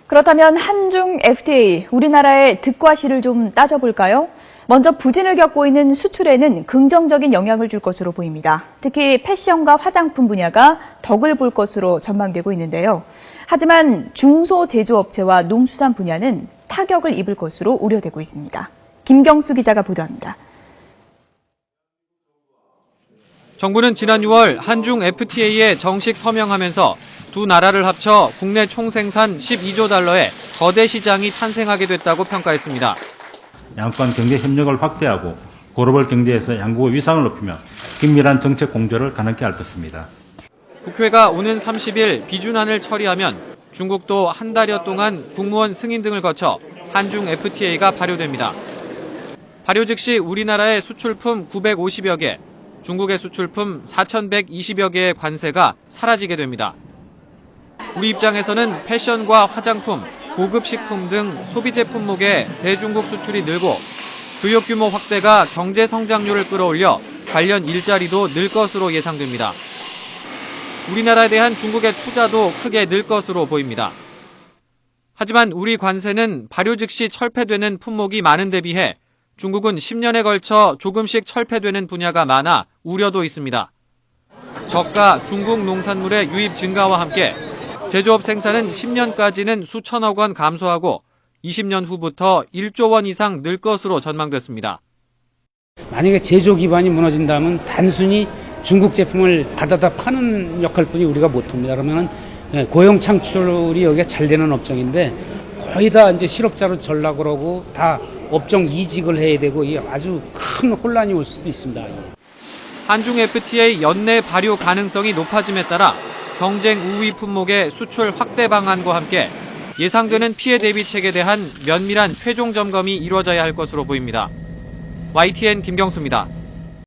그렇다면 한중 FTA, 우리나라의 득과 실을 좀 따져볼까요? 먼저 부진을 겪고 있는 수출에는 긍정적인 영향을 줄 것으로 보입니다. 특히 패션과 화장품 분야가 덕을 볼 것으로 전망되고 있는데요. 하지만 중소제조업체와 농수산 분야는 타격을 입을 것으로 우려되고 있습니다. 김경수 기자가 보도합니다. 정부는 지난 6월 한중 FTA에 정식 서명하면서 두 나라를 합쳐 국내 총생산 12조 달러의 거대 시장이 탄생하게 됐다고 평가했습니다. 양권 경제 협력을 확대하고 글로벌 경제에서 양국의 위상을 높이며 긴밀한 정책 공조를 가능케 할 것입니다. 국회가 오는 30일 비준안을 처리하면 중국도 한 달여 동안 국무원 승인 등을 거쳐 한중 FTA가 발효됩니다. 발효 즉시 우리나라의 수출품 950여 개, 중국의 수출품 4,120여 개의 관세가 사라지게 됩니다. 우리 입장에서는 패션과 화장품, 고급 식품 등 소비재 품목의 대중국 수출이 늘고 교육 규모 확대가 경제 성장률을 끌어올려 관련 일자리도 늘 것으로 예상됩니다. 우리나라에 대한 중국의 투자도 크게 늘 것으로 보입니다. 하지만 우리 관세는 발효 즉시 철폐되는 품목이 많은 데 비해 중국은 10년에 걸쳐 조금씩 철폐되는 분야가 많아 우려도 있습니다. 저가 중국 농산물의 유입 증가와 함께 제조업 생산은 10년까지는 수천억 원 감소하고 20년 후부터 1조 원 이상 늘 것으로 전망됐습니다. 만약에 제조 기반이 무너진다면 단순히 중국 제품을 받아다 파는 역할뿐이 우리가 못합니다. 그러면 고용 창출이 여기가 잘 되는 업종인데 거의 다 이제 실업자로 전락을 하고 다 업종 이직을 해야 되고 이게 아주 큰 혼란이 올 수도 있습니다. 한중 FTA 연내 발효 가능성이 높아짐에 따라 경쟁 우위 품목의 수출 확대 방안과 함께 예상되는 피해 대비책에 대한 면밀한 최종 점검이 이루어져야 할 것으로 보입니다. YTN 김경수입니다.